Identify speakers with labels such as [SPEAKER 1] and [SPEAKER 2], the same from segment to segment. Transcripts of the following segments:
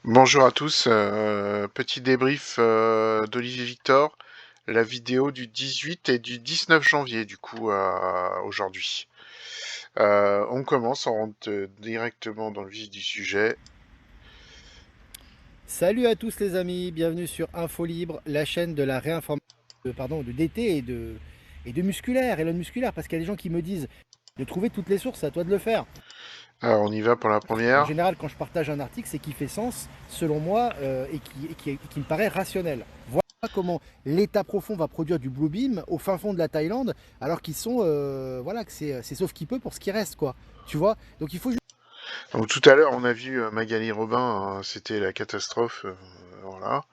[SPEAKER 1] Bonjour à tous, petit débrief d'Olivier Victor, la vidéo du 18 et du 19 janvier du coup aujourd'hui. On commence, on rentre directement dans le vif du sujet.
[SPEAKER 2] Salut à tous les amis, bienvenue sur Info Libre, la chaîne de la réinformation de DT et de musculaire, Elon musculaire, parce qu'il y a des gens qui me disent de trouver toutes les sources, c'est à toi de le faire.
[SPEAKER 1] Alors on y va pour la
[SPEAKER 2] En
[SPEAKER 1] première.
[SPEAKER 2] général, quand je partage un article, c'est qui fait sens, selon moi, et qui me paraît rationnel. Voilà comment l'État profond va produire du Blue Beam au fin fond de la Thaïlande, alors qu'ils sont, voilà, que c'est sauf qui peut pour ce qui reste, quoi. Tu vois. Donc il faut
[SPEAKER 1] Donc tout à l'heure on a vu Magali Robin, hein, c'était la catastrophe, voilà.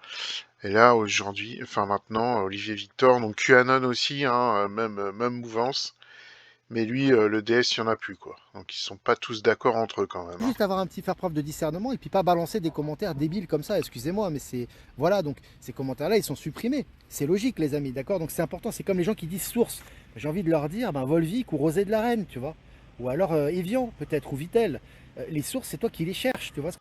[SPEAKER 1] Et là aujourd'hui, enfin maintenant Olivier Victor, donc QAnon aussi, hein, même mouvance. Mais lui, le DS, il n'y en a plus, quoi. Donc ils sont pas tous d'accord entre eux quand même, hein.
[SPEAKER 2] juste avoir un petit faire preuve de discernement et puis pas balancer des commentaires débiles comme ça, excusez-moi, mais c'est voilà, donc ces commentaires-là, ils sont supprimés. C'est logique, les amis, d'accord. Donc c'est important, c'est comme les gens qui disent source. J'ai envie de leur dire, ben Volvic ou Rosé de la Reine, tu vois. Ou alors Evian, peut-être, ou Vitel. Les sources, c'est toi qui les cherches, tu vois ce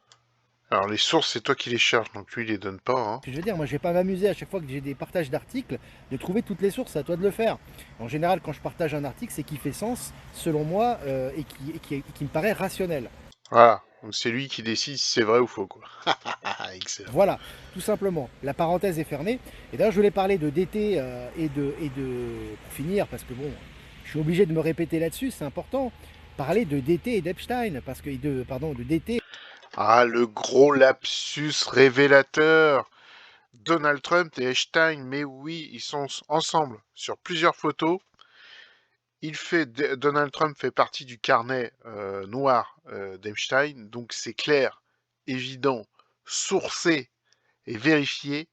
[SPEAKER 1] Alors les sources, c'est toi qui les cherches, donc lui, il les donne pas, hein.
[SPEAKER 2] que je veux dire. Moi, je vais pas m'amuser à chaque fois que j'ai des partages d'articles de trouver toutes les sources, c'est à toi de le faire. En général, quand je partage un article, c'est qui fait sens, selon moi, et qui me paraît rationnel.
[SPEAKER 1] Voilà. Donc c'est lui qui décide si c'est vrai ou faux, quoi. Excellent.
[SPEAKER 2] Voilà, tout simplement. La parenthèse est fermée. Et d'ailleurs, je voulais parler de DT pour finir, parce que bon, je suis obligé de me répéter là-dessus, c'est important. Parler de DT et d'Epstein, parce que de DT.
[SPEAKER 1] Ah, le gros lapsus révélateur. Donald Trump et Einstein, mais oui, ils sont ensemble sur plusieurs photos. Donald Trump fait partie du carnet noir d'Einstein, donc c'est clair, évident, sourcé et vérifié.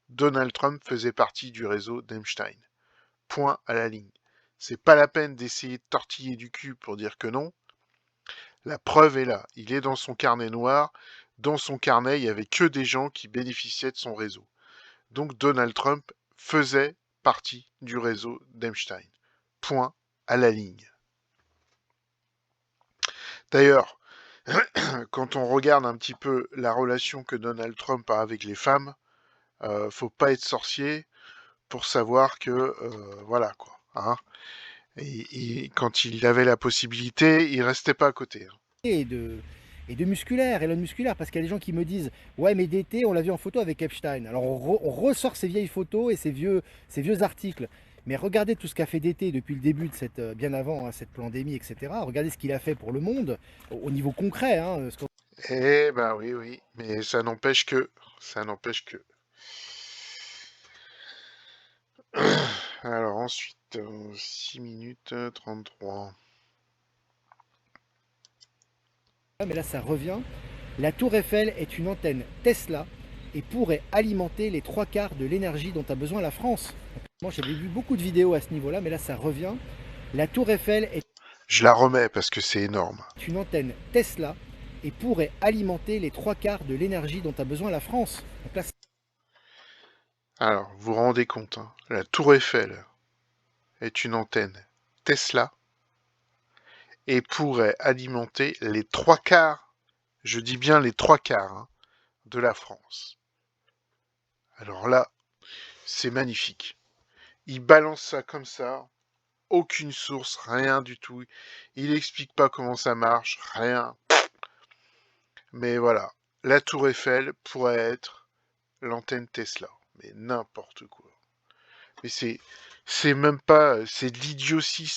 [SPEAKER 1] Donald Trump faisait partie du réseau d'Einstein. Point à la ligne. C'est pas la peine d'essayer de tortiller du cul pour dire que non. La preuve est là. Il est dans son carnet noir. Dans son carnet, il n'y avait que des gens qui bénéficiaient de son réseau. Donc Donald Trump faisait partie du réseau d'Epstein. Point à la ligne. D'ailleurs, quand on regarde un petit peu la relation que Donald Trump a avec les femmes, faut pas être sorcier pour savoir que voilà quoi. Hein. Et quand il avait la possibilité, il restait pas à côté, hein.
[SPEAKER 2] et de, et de musculaire, Elon musculaire, parce qu'il y a des gens qui me disent ouais, mais DT, on l'a vu en photo avec Epstein. Alors on ressort ces vieilles photos et ces vieux articles. Mais regardez tout ce qu'a fait DT depuis le début de cette, bien avant hein, cette pandémie, etc. Regardez ce qu'il a fait pour le monde au niveau concret. Hein,
[SPEAKER 1] Eh ben oui, oui, mais ça n'empêche que. Alors ensuite, 6 minutes 33.
[SPEAKER 2] mais là, ça revient. La tour Eiffel est une antenne Tesla et pourrait alimenter les trois quarts de l'énergie dont a besoin la France. Moi, j'avais vu beaucoup de vidéos à ce niveau-là, mais là, ça revient. La tour Eiffel est
[SPEAKER 1] Je la remets parce que c'est énorme.
[SPEAKER 2] une antenne Tesla et pourrait alimenter les trois quarts de l'énergie dont a besoin la France. Donc là,
[SPEAKER 1] Alors, vous vous rendez compte, hein, la tour Eiffel est une antenne Tesla et pourrait alimenter les trois quarts, je dis bien les trois quarts, hein, de la France. Alors là, c'est magnifique. Il balance ça comme ça, aucune source, rien du tout. Il explique pas comment ça marche, rien. Mais voilà, la tour Eiffel pourrait être l'antenne Tesla. Mais n'importe quoi. Mais c'est même pas, c'est de l'idiotie,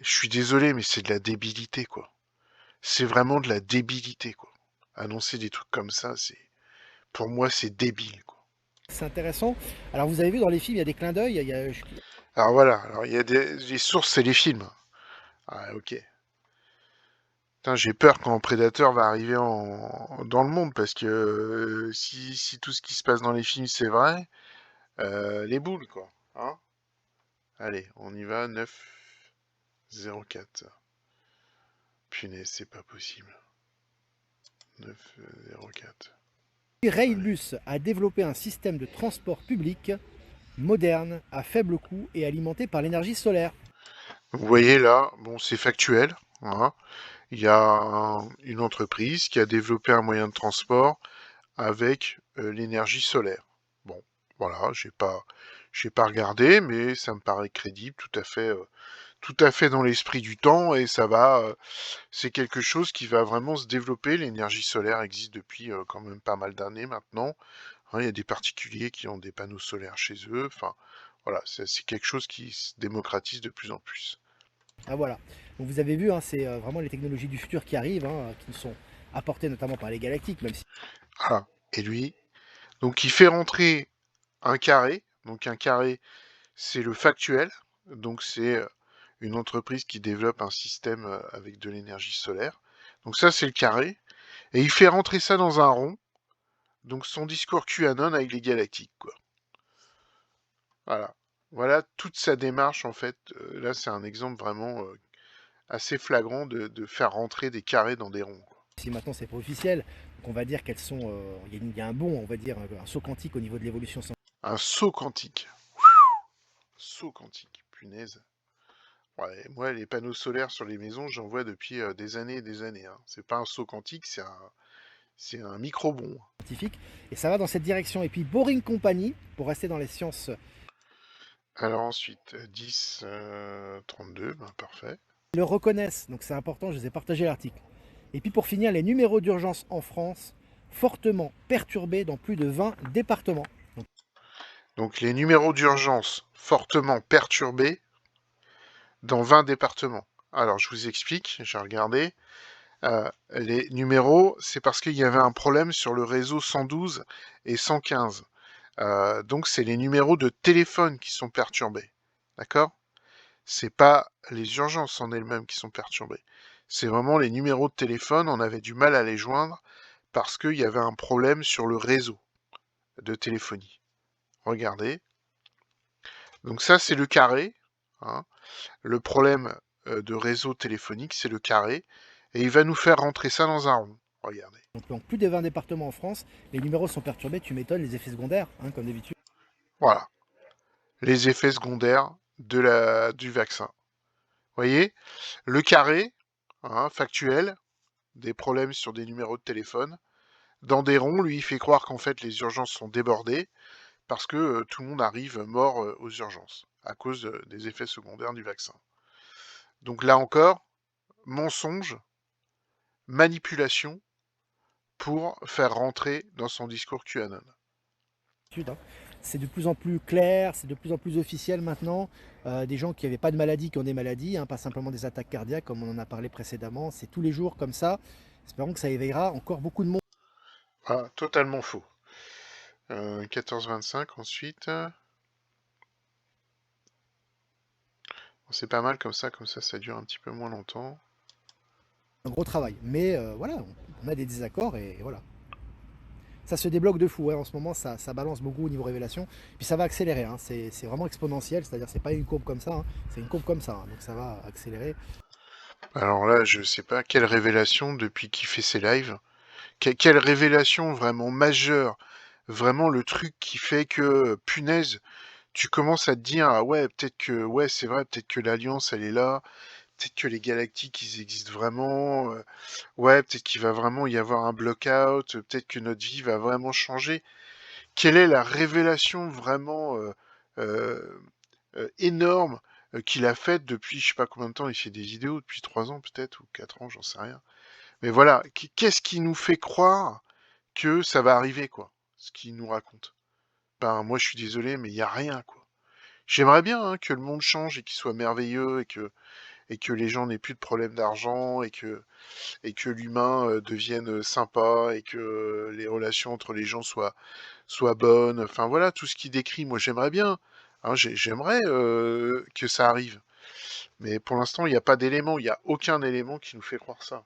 [SPEAKER 1] je suis désolé, mais c'est de la débilité, quoi. C'est vraiment de la débilité, quoi. Annoncer des trucs comme ça, pour moi, c'est débile, quoi.
[SPEAKER 2] c'est intéressant. Alors, vous avez vu dans les films, il y a des clins d'œil.
[SPEAKER 1] Alors voilà, alors il y a les sources, c'est les films. Ah, ok. Putain, j'ai peur quand Predator va arriver dans le monde, parce que si tout ce qui se passe dans les films, c'est vrai, les boules, quoi. Hein. Allez, on y va, 904. Punaise, c'est pas possible. 904. Allez.
[SPEAKER 2] Railbus a développé un système de transport public moderne, à faible coût et alimenté par l'énergie solaire.
[SPEAKER 1] Vous voyez là, bon, c'est factuel, hein. Il y a une entreprise qui a développé un moyen de transport avec l'énergie solaire. Bon, voilà, j'ai pas regardé, mais ça me paraît crédible, tout à fait dans l'esprit du temps, et c'est quelque chose qui va vraiment se développer. L'énergie solaire existe depuis quand même pas mal d'années maintenant. Hein, il y a des particuliers qui ont des panneaux solaires chez eux. Enfin, voilà, c'est quelque chose qui se démocratise de plus en plus.
[SPEAKER 2] Ah voilà. Donc vous avez vu, hein, c'est vraiment les technologies du futur qui arrivent, hein, qui nous sont apportées notamment par les galactiques, même si
[SPEAKER 1] Voilà. Et lui, donc il fait rentrer un carré. Donc un carré, c'est le factuel. Donc c'est une entreprise qui développe un système avec de l'énergie solaire. Donc ça, c'est le carré. Et il fait rentrer ça dans un rond. Donc son discours QAnon avec les galactiques, quoi. Voilà. Voilà toute sa démarche, en fait. Là, c'est un exemple vraiment assez flagrant de faire rentrer des carrés dans des ronds, quoi.
[SPEAKER 2] maintenant c'est pas officiel, donc on va dire qu'elles sont, il y a un bond, on va dire, un saut quantique au niveau de l'évolution scientifique.
[SPEAKER 1] Un saut quantique. Saut quantique, punaise. Ouais, moi, les panneaux solaires sur les maisons, j'en vois depuis des années et des années, hein. C'est pas un saut quantique, c'est un micro-bond.
[SPEAKER 2] Et ça va dans cette direction. Et puis Boring Company, pour rester dans les sciences,
[SPEAKER 1] Alors ensuite, 10, 32, ben parfait.
[SPEAKER 2] le reconnaissent, donc c'est important, je vous ai partagé l'article. Et puis pour finir, les numéros d'urgence en France, fortement perturbés dans plus de 20 départements.
[SPEAKER 1] Donc les numéros d'urgence fortement perturbés dans 20 départements. Alors je vous explique, j'ai regardé. Les numéros, c'est parce qu'il y avait un problème sur le réseau 112 et 115. Donc c'est les numéros de téléphone qui sont perturbés. D'accord? C'est pas les urgences en elles-mêmes qui sont perturbées. C'est vraiment les numéros de téléphone, on avait du mal à les joindre parce qu'il y avait un problème sur le réseau de téléphonie. Regardez. Donc ça, c'est le carré, hein. Le problème de réseau téléphonique, c'est le carré. Et il va nous faire rentrer ça dans un rond. Regardez.
[SPEAKER 2] Donc plus de 20 départements en France, les numéros sont perturbés, tu m'étonnes, les effets secondaires, hein, comme d'habitude.
[SPEAKER 1] Voilà. Les effets secondaires du vaccin. Vous voyez? Le carré, hein, factuel, des problèmes sur des numéros de téléphone. Dans des ronds, lui, il fait croire qu'en fait les urgences sont débordées parce que tout le monde arrive mort aux urgences à cause des effets secondaires du vaccin. Donc là encore, mensonge, manipulation pour faire rentrer dans son discours QAnon.
[SPEAKER 2] Hein. C'est de plus en plus clair, c'est de plus en plus officiel maintenant. Des gens qui n'avaient pas de maladie, qui ont des maladies, hein, pas simplement des attaques cardiaques comme on en a parlé précédemment. C'est tous les jours comme ça. Espérons que ça éveillera encore beaucoup de monde.
[SPEAKER 1] Ah, totalement faux. 14-25 ensuite. Bon, c'est pas mal comme ça dure un petit peu moins longtemps.
[SPEAKER 2] Un gros travail. Mais voilà, on a des désaccords et voilà. Ça se débloque de fou, hein. En ce moment, ça balance beaucoup au niveau révélation. Puis ça va accélérer, hein. C'est vraiment exponentiel, c'est-à-dire c'est pas une courbe comme ça, hein. C'est une courbe comme ça, hein. Donc ça va accélérer.
[SPEAKER 1] Alors là, je sais pas, quelle révélation depuis qu'il fait ses lives. Quelle révélation vraiment majeure. Vraiment le truc qui fait que, punaise, tu commences à te dire, ah ouais, peut-être que, ouais, c'est vrai, peut-être que l'Alliance, elle est là. Peut-être que les galactiques, ils existent vraiment. Ouais, peut-être qu'il va vraiment y avoir un block-out. Peut-être que notre vie va vraiment changer. Quelle est la révélation vraiment euh, énorme qu'il a faite depuis je sais pas combien de temps? Il fait des vidéos depuis 3 ans peut-être ou 4 ans, j'en sais rien. Mais voilà, qu'est-ce qui nous fait croire que ça va arriver, quoi, ce qu'il nous raconte? Ben moi je suis désolé, mais il y a rien, quoi. J'aimerais bien hein, que le monde change et qu'il soit merveilleux et que les gens n'aient plus de problèmes d'argent et que l'humain devienne sympa et que les relations entre les gens soient bonnes. Enfin voilà, tout ce qu'il décrit, moi j'aimerais bien. Hein, j'aimerais que ça arrive. Mais pour l'instant, il n'y a pas d'élément, il n'y a aucun élément qui nous fait croire ça.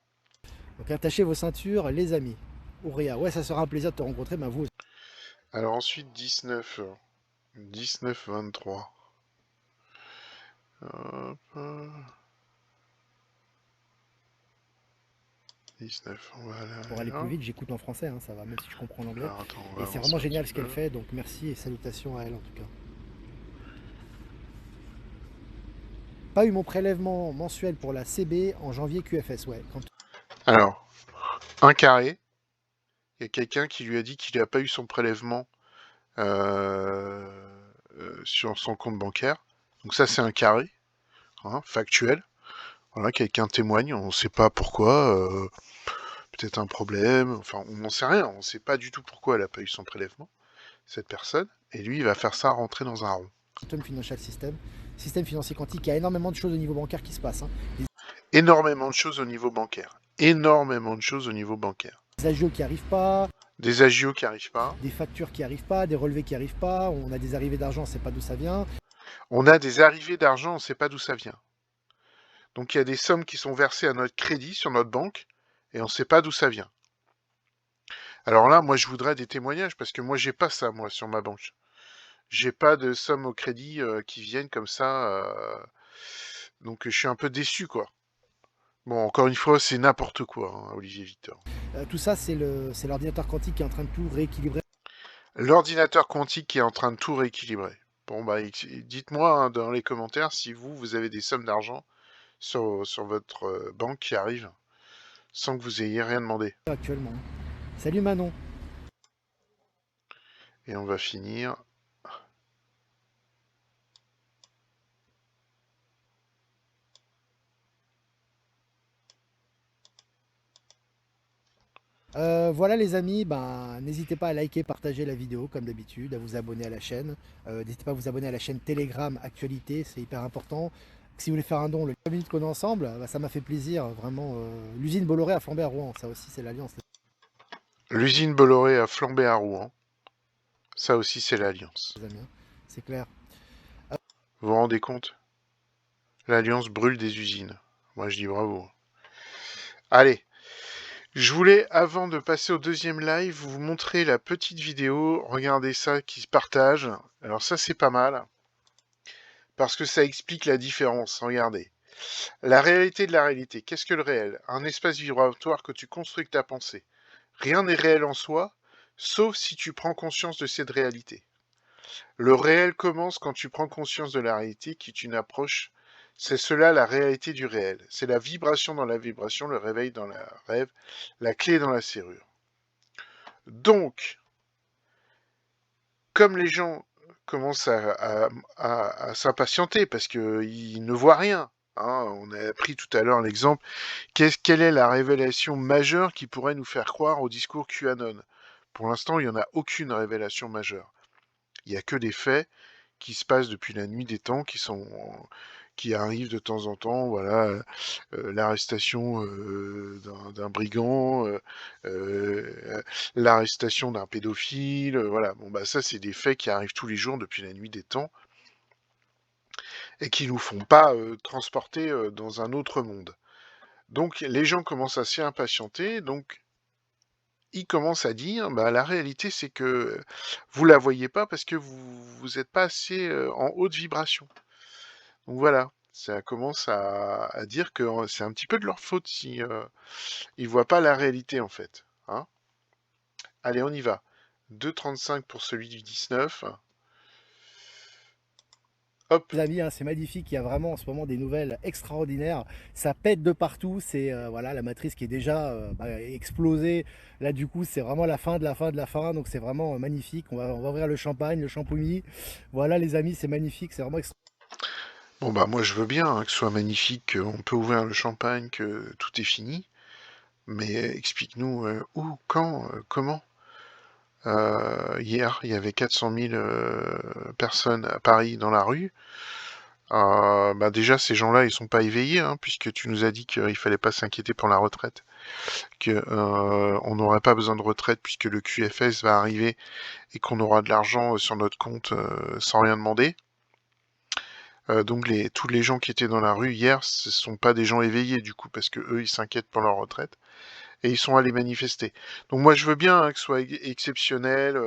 [SPEAKER 2] Donc attachez vos ceintures, les amis. Ouria, ouais, ça sera un plaisir de te rencontrer, ben vous.
[SPEAKER 1] Alors ensuite, 19, 19-23. Hop, 19,
[SPEAKER 2] Pour aller plus
[SPEAKER 1] voilà.
[SPEAKER 2] vite, j'écoute en français, hein, ça va, même si je comprends l'anglais.
[SPEAKER 1] Alors attends, on
[SPEAKER 2] Et
[SPEAKER 1] va
[SPEAKER 2] c'est
[SPEAKER 1] avancer
[SPEAKER 2] vraiment
[SPEAKER 1] un petit
[SPEAKER 2] génial ce qu'elle
[SPEAKER 1] peu.
[SPEAKER 2] fait, donc merci et salutations à elle en tout cas. Pas eu mon prélèvement mensuel pour la CB en janvier QFS, ouais.
[SPEAKER 1] Alors, un carré, il y a quelqu'un qui lui a dit qu'il n'a pas eu son prélèvement euh, sur son compte bancaire. Donc ça, c'est un carré, hein, factuel. Voilà, quelqu'un témoigne, on ne sait pas pourquoi, peut-être un problème, enfin, on n'en sait rien, on ne sait pas du tout pourquoi elle n'a pas eu son prélèvement, cette personne, et lui, il va faire ça rentrer dans un rond.
[SPEAKER 2] Quantum Financial System, système financier quantique, il y a énormément de choses au niveau bancaire qui se passent. Hein.
[SPEAKER 1] Énormément de choses au niveau bancaire. Énormément de choses au niveau bancaire.
[SPEAKER 2] Des agios qui n'arrivent pas,
[SPEAKER 1] Des agios qui n'arrivent pas.
[SPEAKER 2] des factures qui n'arrivent pas, des relevés qui n'arrivent pas, on a des arrivées d'argent, on ne sait pas d'où ça vient.
[SPEAKER 1] On a des arrivées d'argent, on ne sait pas d'où ça vient. Donc il y a des sommes qui sont versées à notre crédit sur notre banque, et on ne sait pas d'où ça vient. Alors là, moi, je voudrais des témoignages, parce que moi, j'ai pas ça, moi, sur ma banque. J'ai pas de sommes au crédit qui viennent comme ça. Donc je suis un peu déçu, quoi. Bon, encore une fois, c'est n'importe quoi, hein, Olivier Victor.
[SPEAKER 2] Tout ça, c'est l'ordinateur quantique qui est en train de tout rééquilibrer.
[SPEAKER 1] L'ordinateur quantique qui est en train de tout rééquilibrer. Bon, bah, dites-moi hein, dans les commentaires si vous avez des sommes d'argent sur votre banque qui arrivent sans que vous ayez rien demandé.
[SPEAKER 2] Actuellement. Salut Manon.
[SPEAKER 1] Et on va finir.
[SPEAKER 2] Voilà les amis, ben, n'hésitez pas à liker, partager la vidéo comme d'habitude, à vous abonner à la chaîne. N'hésitez pas à vous abonner à la chaîne Telegram Actualité, c'est hyper important. Si vous voulez faire un don, le 5 minutes qu'on est ensemble, bah, ça m'a fait plaisir, vraiment. L'usine Bolloré a flambé à Rouen, ça aussi c'est l'alliance.
[SPEAKER 1] L'usine Bolloré a flambé à Rouen. Ça aussi, c'est l'Alliance.
[SPEAKER 2] Les amis, hein. C'est clair.
[SPEAKER 1] Vous vous rendez compte? L'Alliance brûle des usines. Moi, je dis bravo. Allez. Je voulais, avant de passer au deuxième live, vous montrer la petite vidéo. Regardez ça qui se partage. Alors ça, c'est pas mal. Parce que ça explique la différence. Regardez. La réalité de la réalité. Qu'est-ce que le réel? Un espace vibratoire que tu construis avec ta pensée. Rien n'est réel en soi, sauf si tu prends conscience de cette réalité. Le réel commence quand tu prends conscience de la réalité qui est une approche. C'est cela la réalité du réel. C'est la vibration dans la vibration, le réveil dans le rêve, la clé dans la serrure. Donc, comme les gens commencent à s'impatienter parce qu'ils ne voient rien, hein, on a pris tout à l'heure l'exemple, quelle est la révélation majeure qui pourrait nous faire croire au discours QAnon? Pour l'instant, il n'y en a aucune révélation majeure. Il n'y a que des faits qui se passent depuis la nuit des temps, qui arrivent de temps en temps, voilà, l'arrestation d'un brigand, l'arrestation d'un pédophile, voilà. Bon bah ça c'est des faits qui arrivent tous les jours depuis la nuit des temps et qui nous font pas transporter dans un autre monde. Donc les gens commencent à s'y impatienter, donc ils commencent à dire, bah la réalité c'est que vous la voyez pas parce que vous êtes pas assez en haute vibration. Donc voilà, ça commence à dire que c'est un petit peu de leur faute si ils voient pas la réalité en fait. Hein. Allez, on y va. 2,35 pour celui du 19. Hop.
[SPEAKER 2] Les amis, hein, c'est magnifique, il y a vraiment en ce moment des nouvelles extraordinaires, ça pète de partout, c'est voilà, la matrice qui est déjà explosée, là du coup c'est vraiment la fin de la fin de la fin, donc c'est vraiment magnifique, on va ouvrir le champagne, le champomis, voilà les amis, c'est magnifique, c'est vraiment extraordinaire.
[SPEAKER 1] Bon bah moi je veux bien hein, que ce soit magnifique, qu'on peut ouvrir le champagne, que tout est fini, mais explique-nous où, quand, comment. Hier, il y avait 400 000 personnes à Paris dans la rue. Bah déjà, ces gens-là, ils sont pas éveillés, hein, puisque tu nous as dit qu'il fallait pas s'inquiéter pour la retraite, que on n'aurait pas besoin de retraite puisque le QFS va arriver et qu'on aura de l'argent sur notre compte sans rien demander. Donc tous les gens qui étaient dans la rue hier, ce sont pas des gens éveillés du coup, parce que eux, ils s'inquiètent pour leur retraite et ils sont allés manifester. Donc moi, je veux bien hein, que ce soit exceptionnel,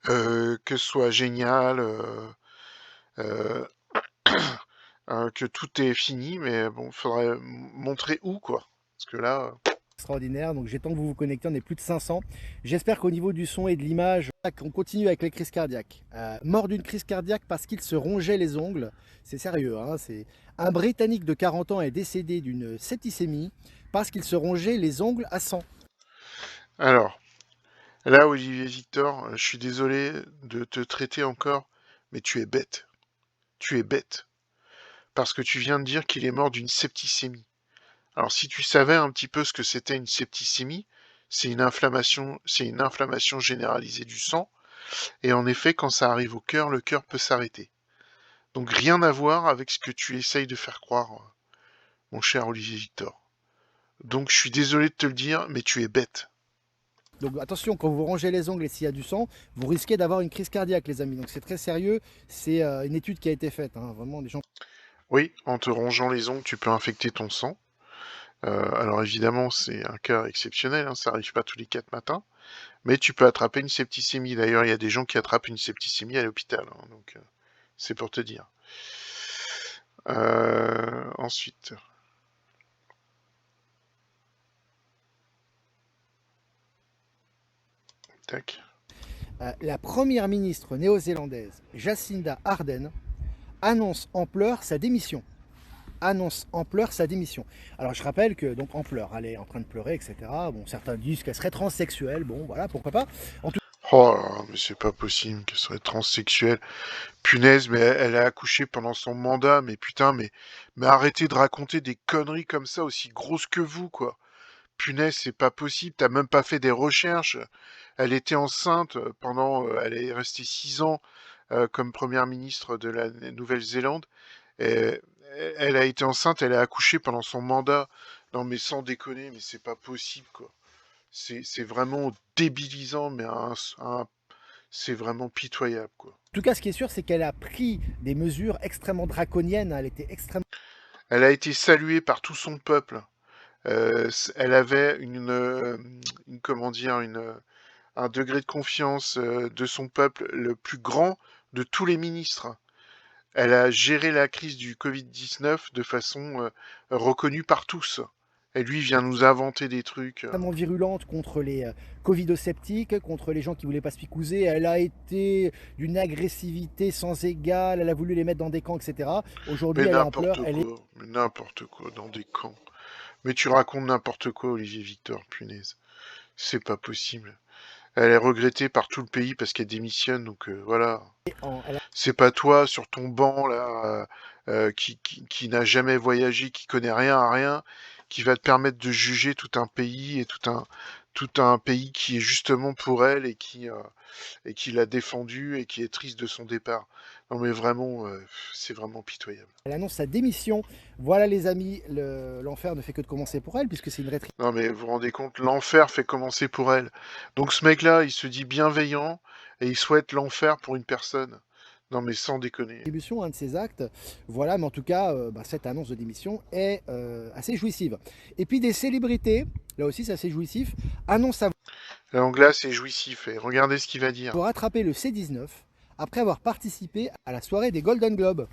[SPEAKER 1] que ce soit génial. Euh, que tout est fini, mais bon, faudrait montrer où, quoi. Parce que là...
[SPEAKER 2] Extraordinaire, donc j'ai tant que vous vous connectez, on est plus de 500. J'espère qu'au niveau du son et de l'image, on continue avec les crises cardiaques. Mort d'une crise cardiaque parce qu'il se rongeait les ongles, c'est sérieux, hein, c'est Un Britannique de 40 ans est décédé d'une septicémie parce qu'il se rongeait les ongles à sang.
[SPEAKER 1] Alors, là, Olivier Victor, je suis désolé de te traiter encore, mais tu es bête. Tu es bête. Parce que tu viens de dire qu'il est mort d'une septicémie. Alors, si tu savais un petit peu ce que c'était une septicémie, c'est une inflammation généralisée du sang. Et en effet, quand ça arrive au cœur, le cœur peut s'arrêter. Donc rien à voir avec ce que tu essayes de faire croire, mon cher Olivier Victor. Donc je suis désolé de te le dire, mais tu es bête.
[SPEAKER 2] Donc attention, quand vous rongez les ongles et s'il y a du sang, vous risquez d'avoir une crise cardiaque, les amis. Donc c'est très sérieux. C'est une étude qui a été faite, hein. Vraiment, des gens.
[SPEAKER 1] Oui, en te rongeant les ongles, tu peux infecter ton sang. Alors évidemment, c'est un cas exceptionnel, hein, ça arrive pas tous les 4 matins, mais tu peux attraper une septicémie. D'ailleurs, il y a des gens qui attrapent une septicémie à l'hôpital, hein, donc c'est pour te dire. Ensuite, tac.
[SPEAKER 2] La première ministre néo-zélandaise, Jacinda Ardern, annonce en pleurs sa démission. Annonce en pleurs sa démission. Alors je rappelle que donc en pleurs, elle est en train de pleurer, etc. Bon, certains disent qu'elle serait transsexuelle. Bon, voilà, pourquoi pas. En tout
[SPEAKER 1] Oh là là, mais c'est pas possible qu'elle soit transsexuelle. Punaise, mais elle a accouché pendant son mandat, mais putain, mais arrêtez de raconter des conneries comme ça aussi grosses que vous, quoi. Punaise, c'est pas possible, t'as même pas fait des recherches. Elle était enceinte pendant, elle est restée 6 ans comme première ministre de la Nouvelle-Zélande. Et elle a été enceinte, elle a accouché pendant son mandat. Non mais sans déconner, mais c'est pas possible, quoi. C'est vraiment débilisant, mais c'est vraiment pitoyable, quoi.
[SPEAKER 2] cas, ce qui est sûr, c'est qu'elle a pris des mesures extrêmement draconiennes. Elle était extrêmement.
[SPEAKER 1] Elle a été saluée par tout son peuple. Elle avait comment dire, un degré de confiance de son peuple le plus grand de tous les ministres. Elle a géré la crise du Covid-19 de façon reconnue par tous. Et lui vient nous inventer des trucs.
[SPEAKER 2] Extrêmement virulente contre les covidosceptiques, contre les gens qui voulaient pas se picouser. Elle a été d'une agressivité sans égale. Elle a voulu les mettre dans des camps, etc. Aujourd'hui,
[SPEAKER 1] Mais
[SPEAKER 2] elle est en pleurs. Elle est.
[SPEAKER 1] n'importe quoi, dans des camps. Mais tu racontes n'importe quoi, Olivier Victor, punaise. C'est pas possible. Elle est regrettée par tout le pays parce qu'elle démissionne, donc voilà.
[SPEAKER 2] Elle a
[SPEAKER 1] C'est pas toi sur ton banc là, qui n'a jamais voyagé, qui connaît rien à rien, qui va te permettre de juger tout un pays et tout un pays qui est justement pour elle et qui l'a défendu et qui est triste de son départ. Non mais vraiment, c'est vraiment pitoyable.
[SPEAKER 2] Elle annonce sa démission. Voilà les amis, l'enfer ne fait que de commencer pour elle, puisque c'est une
[SPEAKER 1] Non mais vous vous rendez compte, l'enfer fait commencer pour elle. Donc ce mec-là, il se dit bienveillant et il souhaite l'enfer pour une personne. Non mais sans déconner.
[SPEAKER 2] rétribution, un de ses actes. Voilà, mais en tout cas, cette annonce de démission est assez jouissive. Et puis des célébrités, là aussi c'est assez jouissif, annoncent
[SPEAKER 1] La anglaise est jouissif et regardez ce qu'il va dire.
[SPEAKER 2] avoir attrapé le C19 après avoir participé à la soirée des Golden Globes.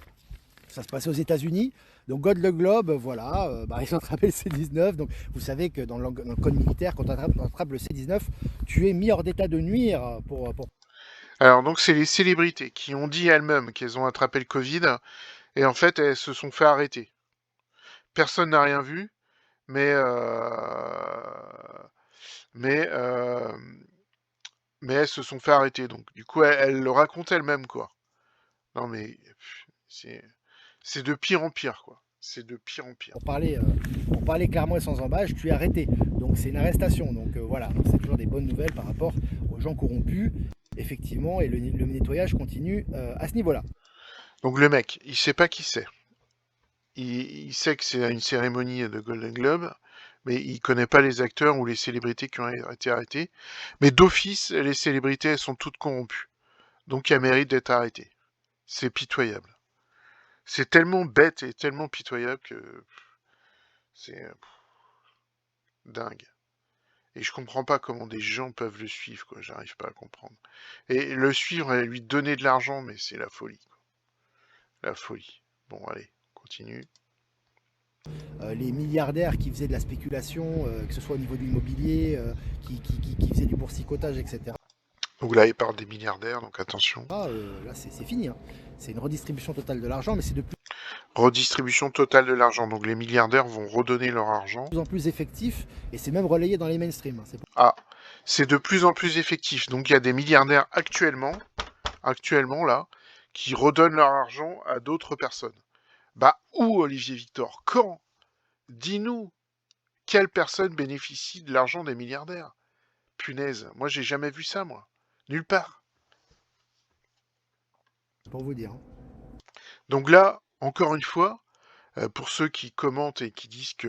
[SPEAKER 2] Ça se passait aux États-Unis. Donc Golden Globe, voilà, ils ont attrapé le C19. Donc vous savez que dans le code militaire, quand on attrape le C19, tu es mis hors d'état de nuire pour.
[SPEAKER 1] Alors donc c'est les célébrités qui ont dit elles-mêmes qu'elles ont attrapé le Covid et en fait elles se sont fait arrêter. Personne n'a rien vu, mais mais euh, mais elles se sont fait arrêter. Donc du coup elles le racontent elles-mêmes quoi. Non mais c'est c'est de pire en pire quoi. C'est de pire en pire.
[SPEAKER 2] Pour parler clairement et sans embâche, tu es arrêté. Donc c'est une arrestation. Donc voilà, c'est toujours des bonnes nouvelles par rapport aux gens corrompus, effectivement, et le nettoyage continue à ce niveau-là.
[SPEAKER 1] Donc le mec, il sait pas qui c'est. Il sait que c'est une cérémonie de Golden Globe, mais il connaît pas les acteurs ou les célébrités qui ont été arrêtés. Mais d'office, les célébrités, elles sont toutes corrompues. Donc elles méritent d'être arrêtées. C'est pitoyable. C'est tellement bête et tellement pitoyable que c'est dingue. Et je comprends pas comment des gens peuvent le suivre, quoi. J'arrive pas à comprendre. Et le suivre et lui donner de l'argent, mais c'est la folie, quoi. La folie. Bon, allez, on continue.
[SPEAKER 2] Les milliardaires qui faisaient de la spéculation, que ce soit au niveau de l'immobilier, qui faisaient du boursicotage, etc.
[SPEAKER 1] Donc là, il parle des milliardaires, donc attention.
[SPEAKER 2] Là, c'est fini, hein. C'est une redistribution totale de l'argent, mais c'est de plus
[SPEAKER 1] Redistribution totale de l'argent. Donc les milliardaires vont redonner leur argent.
[SPEAKER 2] De plus en plus effectif, et c'est même relayé dans les mainstream. Hein.
[SPEAKER 1] Ah, c'est de plus en plus effectif. Donc il y a des milliardaires actuellement là, qui redonnent leur argent à d'autres personnes. Bah où, Olivier Victor? Quand? Dis-nous, quelle personne bénéficie de l'argent des milliardaires? Punaise, moi j'ai jamais vu ça, moi. Nulle part.
[SPEAKER 2] Pour vous dire. Hein.
[SPEAKER 1] Donc là, encore une fois, pour ceux qui commentent et qui disent que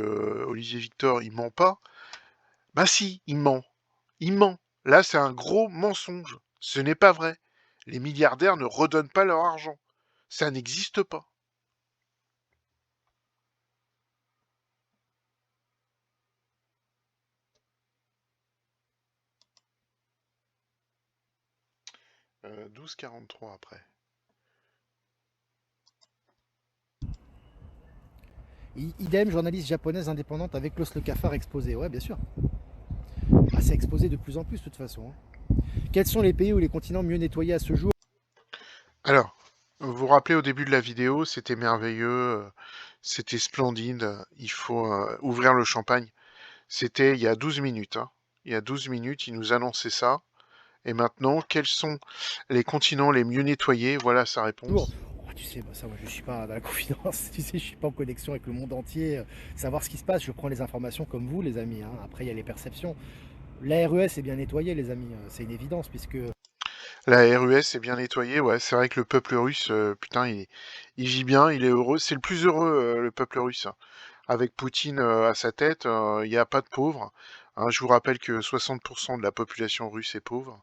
[SPEAKER 1] Olivier Victor, il ment pas, bah si, il ment. Il ment. Là, c'est un gros mensonge. Ce n'est pas vrai. Les milliardaires ne redonnent pas leur argent. Ça n'existe pas. Euh, 12,43 après.
[SPEAKER 2] Idem, journaliste japonaise indépendante avec l'os le cafard exposé. Ouais, bien sûr. Ah, c'est exposé de plus en plus, de toute façon. Hein. Quels sont les pays ou les continents mieux nettoyés à ce jour?
[SPEAKER 1] Alors, vous vous rappelez au début de la vidéo, c'était merveilleux, c'était splendide, il faut ouvrir le champagne. C'était il y a 12 minutes. Hein. Il y a 12 minutes, il nous annonçait ça. Et maintenant, quels sont les continents les mieux nettoyés? Voilà sa
[SPEAKER 2] Oh,
[SPEAKER 1] réponse.
[SPEAKER 2] tu sais, ça, moi, je suis pas dans la confidence. Tu sais, je suis pas en connexion avec le monde entier. Savoir ce qui se passe, je prends les informations comme vous, les amis. Hein. Après, il y a les perceptions. La RES est bien nettoyée, les amis. C'est une évidence, puisque
[SPEAKER 1] La RUS est bien nettoyée, ouais, c'est vrai que le peuple russe, putain, il vit bien, il est heureux. C'est le plus heureux, le peuple russe. Hein. Avec Poutine à sa tête, il n'y a pas de pauvres. Hein, je vous rappelle que 60% de la population russe est pauvre.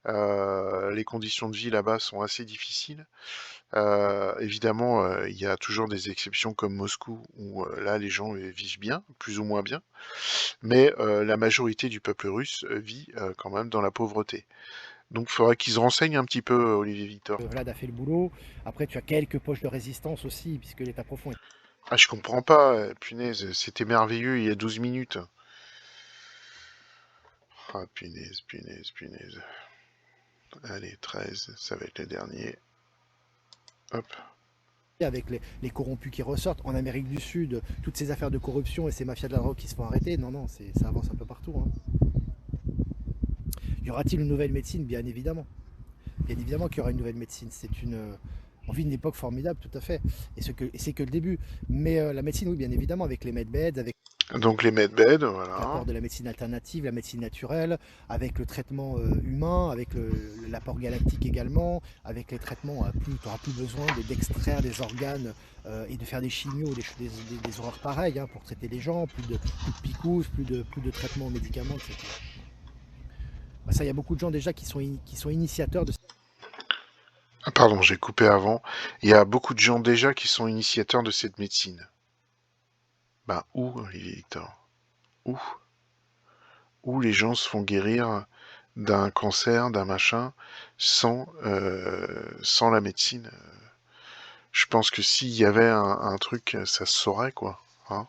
[SPEAKER 1] Les conditions de vie là-bas sont assez difficiles. Évidemment, il y a toujours des exceptions comme Moscou, où là, les gens vivent bien, plus ou moins bien. Mais la majorité du peuple russe vit quand même dans la pauvreté. Donc il faudrait qu'ils se renseignent un petit peu, Olivier Victor.
[SPEAKER 2] Vlad a fait le boulot. Après, tu as quelques poches de résistance aussi, puisque l'État profond est...
[SPEAKER 1] Ah, je comprends pas, punaise, c'était merveilleux il y a 12 minutes. Ah, punaise, punaise, punaise. Allez, 13, ça va être les derniers. Hop.
[SPEAKER 2] avec les corrompus qui ressortent. En Amérique du Sud, toutes ces affaires de corruption et ces mafias de la drogue qui se font arrêter. Non, non, ça avance un peu partout. Hein. Y aura-t-il une nouvelle médecine? Bien évidemment. Bien évidemment qu'il y aura une nouvelle médecine. On vit une époque formidable, tout à fait. Et c'est que le début. Mais la médecine, oui, bien évidemment, avec les medbeds, avec
[SPEAKER 1] Donc les medbeds, voilà.
[SPEAKER 2] l'apport de la médecine alternative, la médecine naturelle, avec le traitement humain, avec l'apport galactique également, avec les traitements, tu n'auras plus besoin d'extraire des organes et de faire des chimios, des horreurs pareilles hein, pour traiter les gens, plus de picousses, plus de traitements aux médicaments, etc. Bah, ça, il y a beaucoup de gens déjà qui sont initiateurs de...
[SPEAKER 1] Ah, pardon, j'ai coupé avant. Il y a beaucoup de gens déjà qui sont initiateurs de cette médecine. Ben où, Olivier Victor? Où? Où les gens se font guérir d'un cancer, d'un machin, sans la médecine? Je pense que s'il y avait un truc, ça se saurait, quoi. Hein.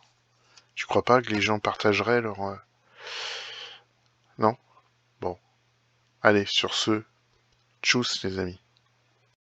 [SPEAKER 1] Tu crois pas que les gens partageraient leur... Non? Bon. Allez, sur ce, tchuss les amis.